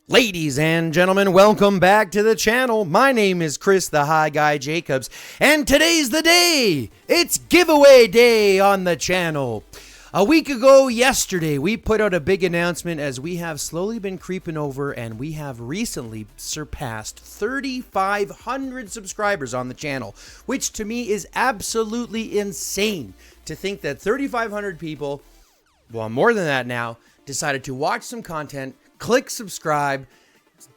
Ladies and gentlemen, welcome back to the channel. My name is Chris the High Guy Jacobs, and today's the day. It's giveaway day on the channel. A week ago yesterday, we put out a big announcement as we have slowly been creeping over and we have recently surpassed 3,500 subscribers on the channel, which to me is absolutely insane to think that 3,500 people, well, more than that now, decided to watch some content, click subscribe,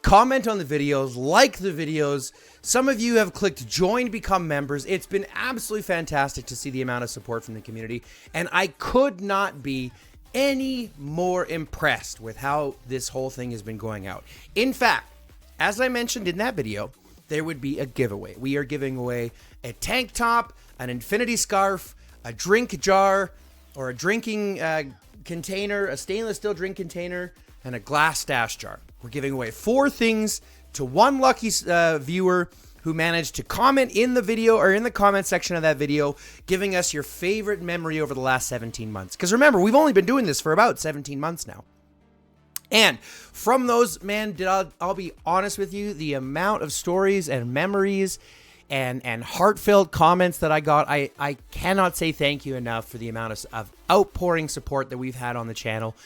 comment on the videos, like the videos. Some of you have clicked join, become members. It's been absolutely fantastic to see the amount of support from the community, and I could not be any more impressed with how this whole thing has been going out. In fact, as I mentioned in that video, there would be a giveaway. We are giving away a tank top, an infinity scarf, a drink jar, or a drinking container, a stainless steel drink container, and a glass stash jar. We're giving away 4 things to one lucky viewer who managed to comment in the video or in the comment section of that video, giving us your favorite memory over the last 17 months. Because remember, we've only been doing this for about 17 months now. And from those, man, I'll be honest with you, the amount of stories and memories and heartfelt comments that I got, I cannot say thank you enough for the amount of outpouring support that we've had on the channel.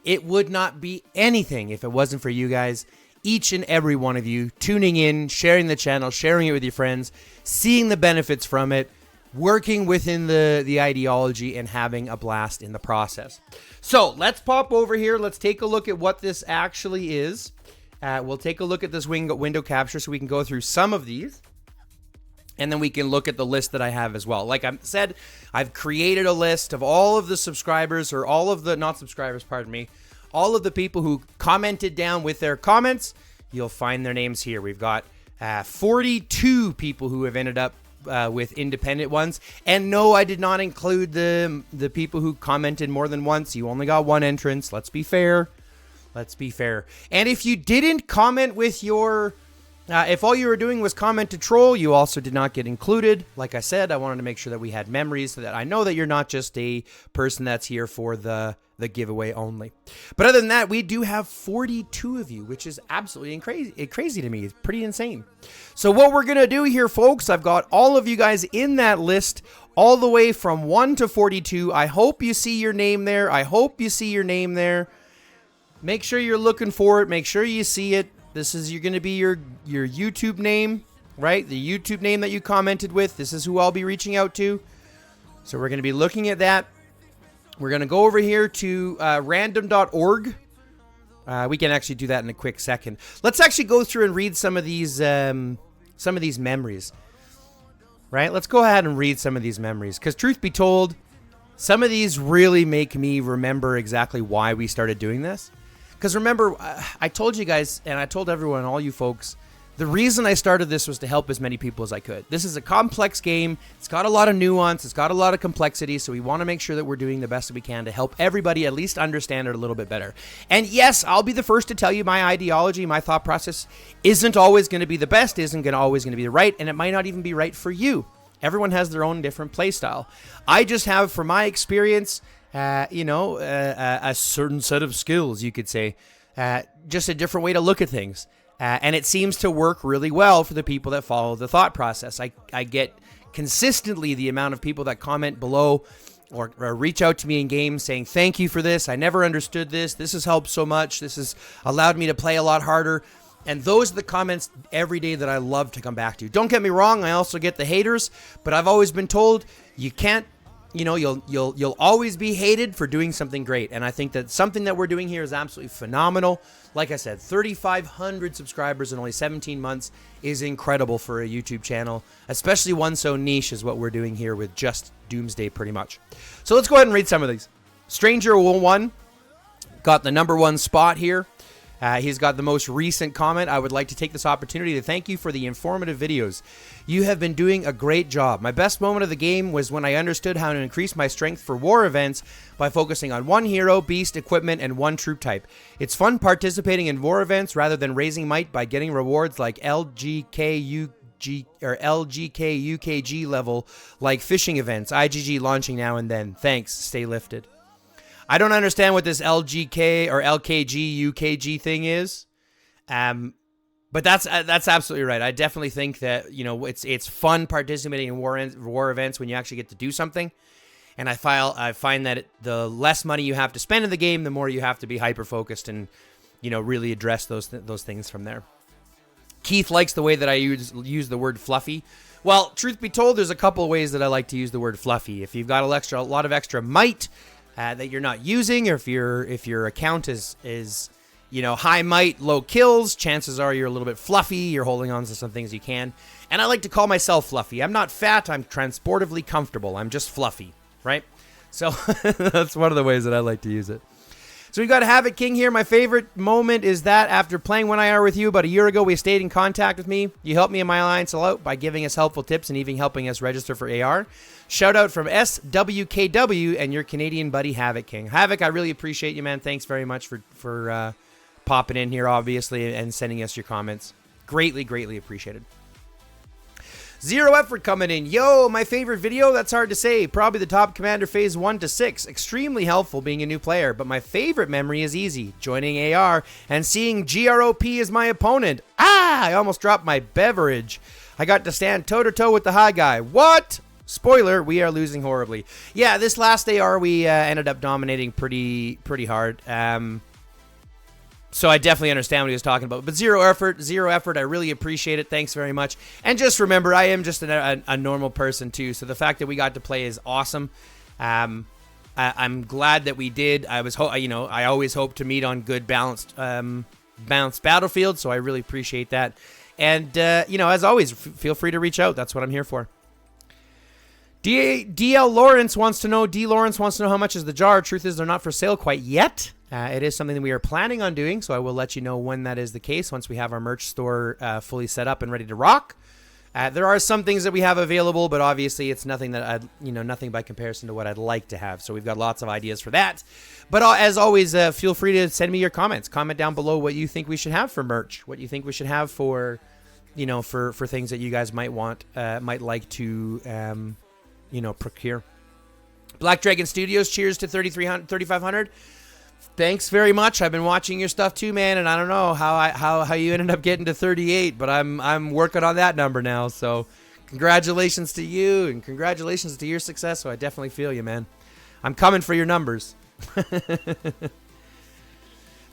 It would not be anything if it wasn't for you guys, each and every one of you, tuning in, sharing the channel, sharing it with your friends, seeing the benefits from it, working within the ideology, and having a blast in the process. So let's pop over here. Let's take a look at what this actually is. We'll take a look at this window capture so we can go through some of these. And then we can look at the list that I have as well. Like I said, I've created a list of all of the subscribers, or all of the, not subscribers, pardon me, all of the people who commented down with their comments. You'll find their names here. We've got 42 people who have ended up with independent ones. And no, I did not include the people who commented more than once. You only got one entrance. Let's be fair. Let's be fair. And if you didn't comment with your... if all you were doing was comment to troll, you also did not get included. Like I said, I wanted to make sure that we had memories so that I know that you're not just a person that's here for the giveaway only. But other than that, we do have 42 of you, which is absolutely crazy to me. It's pretty insane. So what we're going to do here, folks, I've got all of you guys in that list all the way from 1 to 42. I hope you see your name there. I hope you see your name there. Make sure you're looking for it. Make sure you see it. This is going to be your YouTube name, right? The YouTube name that you commented with. This is who I'll be reaching out to. So we're going to be looking at that. We're going to go over here to random.org. We can actually do that in a quick second. Let's actually go through and read some of these memories, right? Let's go ahead and read some of these memories, because truth be told, some of these really make me remember exactly why we started doing this. Because remember, I told you guys, and I told everyone, all you folks, the reason I started this was to help as many people as I could. This is a complex game. It's got a lot of nuance. It's got a lot of complexity. So we want to make sure that we're doing the best that we can to help everybody at least understand it a little bit better. And yes, I'll be the first to tell you my ideology, my thought process isn't always going to be the best, isn't always going to be the right, and it might not even be right for you. Everyone has their own different play style. I just have, from my experience... a certain set of skills, you could say, just a different way to look at things. And it seems to work really well for the people that follow the thought process. I get consistently the amount of people that comment below or reach out to me in games saying, thank you for this. I never understood this. This has helped so much. This has allowed me to play a lot harder. And those are the comments every day that I love to come back to. Don't get me wrong. I also get the haters, but I've always been told you can't, you'll always be hated for doing something great. And I think that something that we're doing here is absolutely phenomenal. Like I said, 3,500 subscribers in only 17 months is incredible for a YouTube channel, especially one so niche as what we're doing here with just Doomsday pretty much. So let's go ahead and read some of these. Stranger01 got the #1 spot here. He's got the most recent comment. I would like to take this opportunity to thank you for the informative videos. You have been doing a great job. My best moment of the game was when I understood how to increase my strength for war events by focusing on one hero, beast, equipment, and one troop type. It's fun participating in war events rather than raising might by getting rewards like LGK UKG level, like fishing events, IGG launching now and then. Thanks. Stay lifted. I don't understand what this LGK or LKG UKG thing is. But that's absolutely right. I definitely think that, you know, it's fun participating in war events when you actually get to do something. And I find that the less money you have to spend in the game, the more you have to be hyper focused and, you know, really address those things from there. Keith likes the way that I use the word fluffy. Well, truth be told, there's a couple of ways that I like to use the word fluffy. If you've got a lot of extra might that you're not using, or if your account is you know, high might, low kills, chances are you're a little bit fluffy. You're holding on to some things you can. And I like to call myself fluffy. I'm not fat. I'm transportively comfortable. I'm just fluffy, right? So that's one of the ways that I like to use it. So we've got Havoc King here. My favorite moment is that after playing 1IR with you about a year ago, we stayed in contact with me. You helped me in my alliance a lot by giving us helpful tips and even helping us register for AR. Shout out from SWKW and your Canadian buddy Havoc King. Havoc, I really appreciate you, man. Thanks very much for popping in here, obviously, and sending us your comments. Greatly, greatly appreciated. Zero Effort coming in. Yo, my favorite video? That's hard to say. Probably the Top Commander Phase 1 to 6. Extremely helpful being a new player, but my favorite memory is easy. Joining AR and seeing GROP as my opponent. I almost dropped my beverage. I got to stand toe-to-toe with the high guy. What? Spoiler, we are losing horribly. Yeah, this last AR we ended up dominating pretty hard. So I definitely understand what he was talking about. But zero effort. I really appreciate it. Thanks very much. And just remember, I am just a normal person too. So the fact that we got to play is awesome. I'm glad that we did. I always hope to meet on good balanced battlefield. So I really appreciate that. And as always, feel free to reach out. That's what I'm here for. DL Lawrence wants to know. D Lawrence wants to know how much is the jar. Truth is, they're not for sale quite yet. It is something that we are planning on doing, so I will let you know when that is the case once we have our merch store fully set up and ready to rock. There are some things that we have available, but obviously it's nothing that nothing by comparison to what I'd like to have. So we've got lots of ideas for that. But as always, feel free to send me your comments. Comment down below what you think we should have for merch, what you think we should have for, for things that you guys might like to, procure. Black Dragon Studios, cheers to 3,500. Thanks very much. I've been watching your stuff too, man, and I don't know how you ended up getting to 38, but I'm working on that number now. So, congratulations to you, and congratulations to your success. So I definitely feel you, man. I'm coming for your numbers.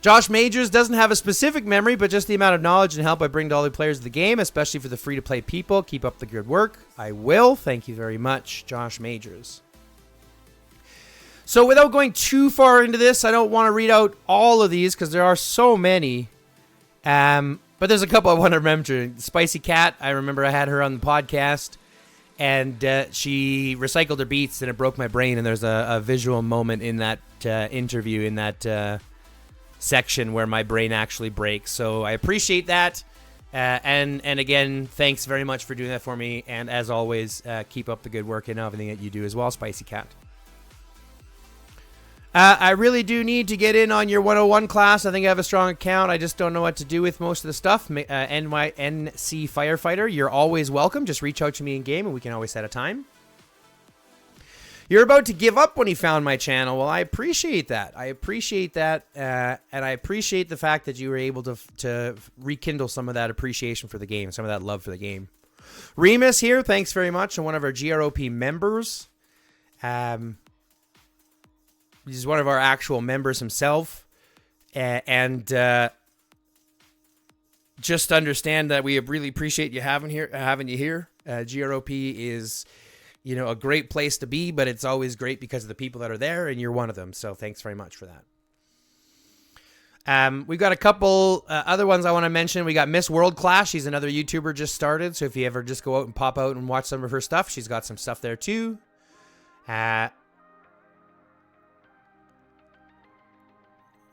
Josh Majors doesn't have a specific memory, but just the amount of knowledge and help I bring to all the players of the game, especially for the free-to-play people. Keep up the good work. I will. Thank you very much, Josh Majors. So without going too far into this, I don't want to read out all of these because there are so many. But there's a couple I want to remember. Spicy Cat, I remember I had her on the podcast, and she recycled her beats, and it broke my brain. And there's a visual moment in that interview, in that section where my brain actually breaks. So I appreciate that. And again, thanks very much for doing that for me. And as always, keep up the good work and everything that you do as well, Spicy Cat. I really do need to get in on your 101 class. I think I have a strong account. I just don't know what to do with most of the stuff. NC Firefighter, you're always welcome. Just reach out to me in game and we can always set a time. You're about to give up when you found my channel. Well, I appreciate that. And I appreciate the fact that you were able to rekindle some of that appreciation for the game, some of that love for the game. Remus here, thanks very much, and one of our GROP members. He's one of our actual members himself. And just understand that we really appreciate you having you here. GROP is, a great place to be, but it's always great because of the people that are there, and you're one of them. So thanks very much for that. We've got a couple other ones I want to mention. We got Miss World Class. She's another YouTuber just started. So if you ever just go out and pop out and watch some of her stuff, she's got some stuff there too.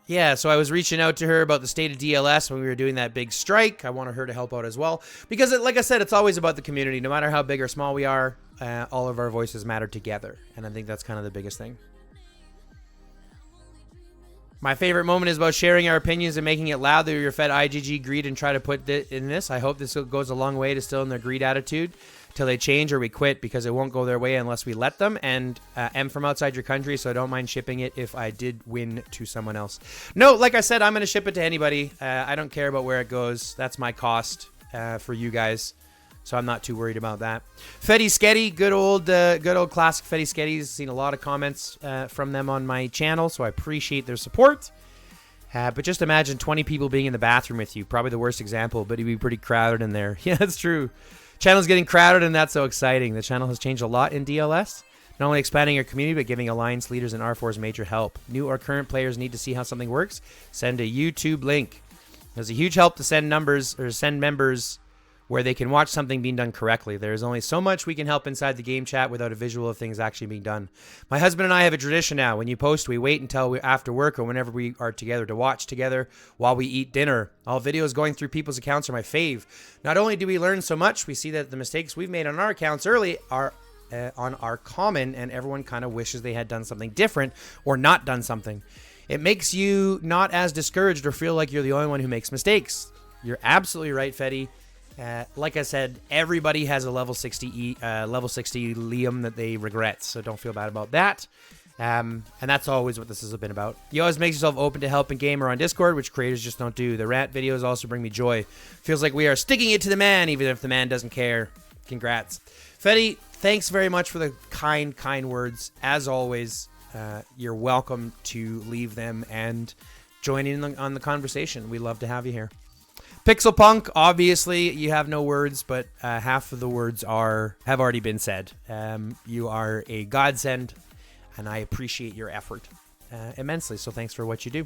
Yeah, so I was reaching out to her about the state of DLS when we were doing that big strike. I wanted her to help out as well. Because, like I said, it's always about the community. No matter how big or small we are, all of our voices matter together. And I think that's kind of the biggest thing. My favorite moment is about sharing our opinions and making it loud that you're fed IGG greed and try to put it in this. I hope this goes a long way to still in their greed attitude. till they change or we quit, because it won't go their way unless we let them, and am from outside your country, so I don't mind shipping it if I did win to someone else. No, like I said, I'm going to ship it to anybody. I don't care about where it goes. That's my cost for you guys, so I'm not too worried about that. Fetty Sketty, good old classic Fetty Sketties. Seen a lot of comments from them on my channel, so I appreciate their support. But just imagine 20 people being in the bathroom with you. Probably the worst example, but it'd be pretty crowded in there. Yeah, that's true. Channel's getting crowded, and that's so exciting. The channel has changed a lot in DLS. Not only expanding your community, but giving alliance leaders and R4s major help. New or current players need to see how something works. Send a YouTube link. There's a huge help to send members where they can watch something being done correctly. There's only so much we can help inside the game chat without a visual of things actually being done. My husband and I have a tradition now. When you post, we wait until after work or whenever we are together to watch together while we eat dinner. All videos going through people's accounts are my fave. Not only do we learn so much, we see that the mistakes we've made on our accounts early are common, and everyone kind of wishes they had done something different or not done something. It makes you not as discouraged or feel like you're the only one who makes mistakes. You're absolutely right, Fetty. Like I said, everybody has a level 60 Liam that they regret, so don't feel bad about that. And that's always what this has been about. You always make yourself open to help in game or on Discord, which creators just don't do. The rant videos also bring me joy. Feels like we are sticking it to the man, even if the man doesn't care. Congrats. Fetty, thanks very much for the kind words. As always, you're welcome to leave them and join in on the conversation. We love to have you here. Pixel Punk, obviously, you have no words, but half of the words have already been said. You are a godsend, and I appreciate your effort immensely, so thanks for what you do.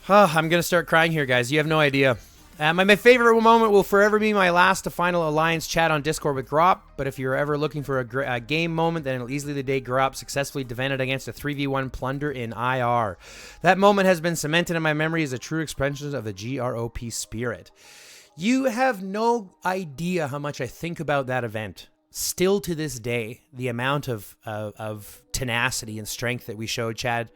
I'm going to start crying here, guys. You have no idea. My favorite moment will forever be my last to final Alliance chat on Discord with Grop, but if you're ever looking for a game moment, then it'll easily the day Grop successfully defended against a 3v1 plunder in IR. That moment has been cemented in my memory as a true expression of the GROP spirit. You have no idea how much I think about that event. Still to this day, the amount of tenacity and strength that we showed, Chad.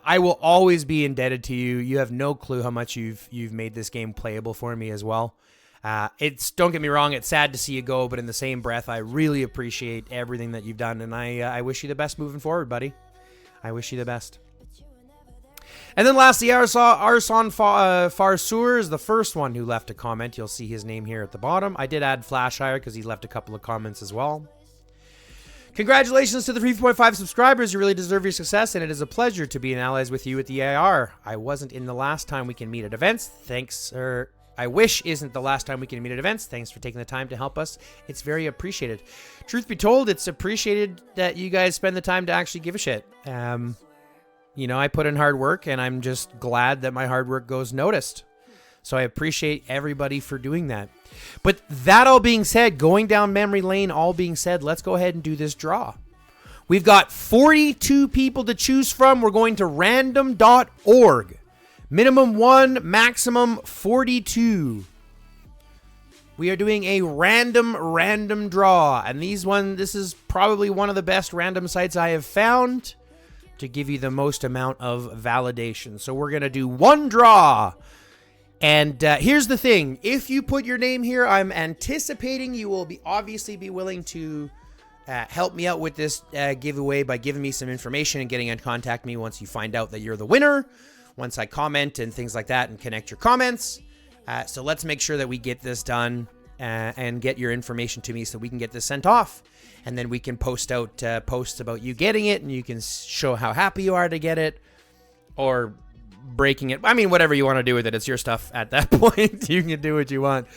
I will always be indebted to you. You have no clue how much you've made this game playable for me as well. Don't get me wrong, it's sad to see you go, but in the same breath, I really appreciate everything that you've done, and I wish you the best moving forward, buddy. I wish you the best. And then lastly, Arson Farsur is the first one who left a comment. You'll see his name here at the bottom. I did add Flashire because he left a couple of comments as well. Congratulations to the 3.5 subscribers. You really deserve your success, and it is a pleasure to be in allies with you at the AR. I wasn't in the last time we can meet at events. Thanks, or I wish isn't the last time we can meet at events. Thanks for taking the time to help us. It's very appreciated. Truth be told, it's appreciated that you guys spend the time to actually give a shit. You know, I put in hard work, and I'm just glad that my hard work goes noticed. So I appreciate everybody for doing that. But that all being said, going down memory lane, all being said, let's go ahead and do this draw. We've got 42 people to choose from. We're going to random.org. Minimum 1, maximum 42. We are doing a random draw. And this is probably one of the best random sites I have found to give you the most amount of validation. So we're going to do one draw. And here's the thing. If you put your name here, I'm anticipating you will obviously be willing to help me out with this giveaway by giving me some information and getting in contact with me once you find out that you're the winner, once I comment and things like that and connect your comments. So let's make sure that we get this done and get your information to me so we can get this sent off. And then we can post out posts about you getting it, and you can show how happy you are to get it, or breaking it. I mean, whatever you want to do with it, it's your stuff at that point. You can do what you want.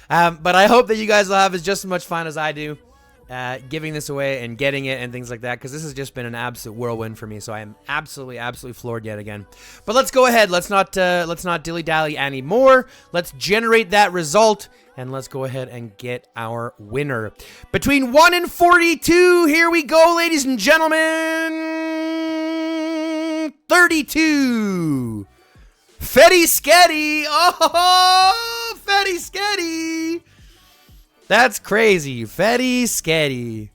But I hope that you guys will have just as much fun as I do giving this away and getting it and things like that, because this has just been an absolute whirlwind for me. So I am absolutely floored yet again. But let's go ahead. Let's not dilly-dally anymore. Let's generate that result, and let's go ahead and get our winner. Between 1 and 42, here we go, ladies and gentlemen. 32. Fetty Sketty. Oh, Fetty Sketty. That's crazy. Fetty Sketty.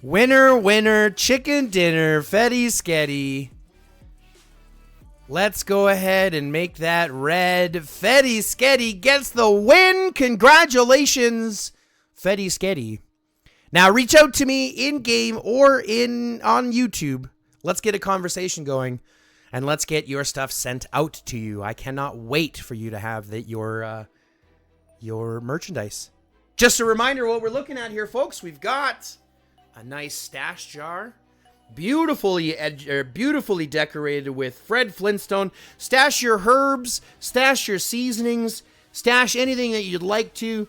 Winner, chicken dinner, Fetty Sketty. Let's go ahead and make that red. Fetty Sketty gets the win. Congratulations, Fetty Sketty. Now reach out to me in-game or on YouTube. Let's get a conversation going, and let's get your stuff sent out to you. I cannot wait for you to have your merchandise. Just a reminder what we're looking at here, folks. We've got a nice stash jar. Beautifully decorated with Fred Flintstone. Stash your herbs, stash your seasonings, stash anything that you'd like to.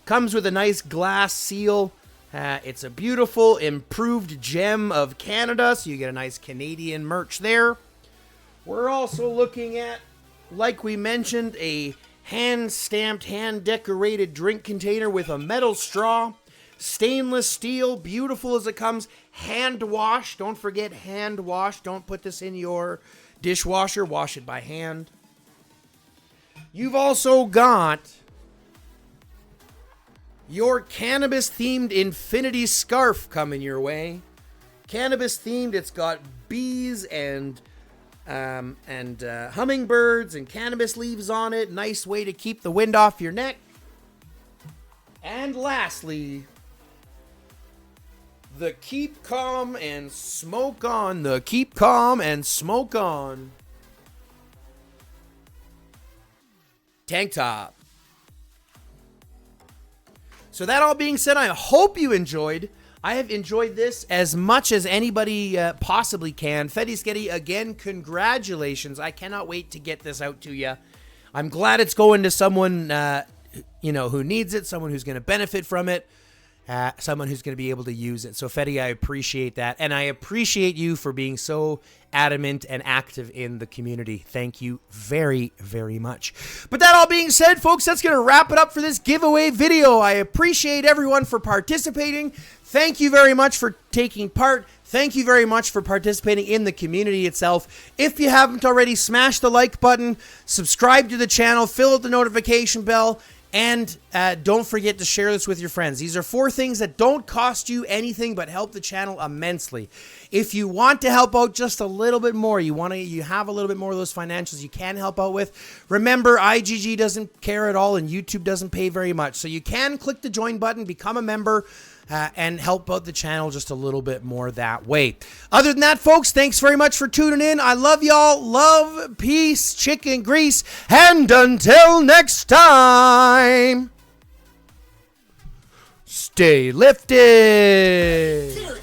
Comes with a nice glass seal. It's a beautiful improved gem of Canada, so you get a nice Canadian merch there. We're also looking at, like we mentioned, a hand-stamped, hand-decorated drink container with a metal straw. Stainless steel, beautiful as it comes. Hand wash. Don't forget hand wash. Don't put this in your dishwasher. Wash it by hand. You've also got your cannabis-themed infinity scarf coming your way. Cannabis-themed. It's got bees and hummingbirds and cannabis leaves on it. Nice way to keep the wind off your neck. And lastly, the Keep Calm and Smoke On. The Keep Calm and Smoke On tank top. So that all being said, I hope you enjoyed. I have enjoyed this as much as anybody possibly can. Fetty Sketty, again, congratulations. I cannot wait to get this out to you. I'm glad it's going to someone who needs it, someone who's going to benefit from it. Someone who's going to be able to use it. So, Fetty, I appreciate that. And I appreciate you for being so adamant and active in the community. Thank you very, very much. But that all being said, folks, that's going to wrap it up for this giveaway video. I appreciate everyone for participating. Thank you very much for taking part. Thank you very much for participating in the community itself. If you haven't already, smash the like button, subscribe to the channel, fill out the notification bell, and don't forget to share this with your friends. These are 4 things that don't cost you anything but help the channel immensely. If you want to help out just a little bit more, you have a little bit more of those financials you can help out with. Remember, IGG doesn't care at all and YouTube doesn't pay very much. So you can click the join button, become a member, and help out the channel just a little bit more that way. Other than that, folks, thanks very much for tuning in. I love y'all. Love, peace, chicken grease, and until next time, stay lifted.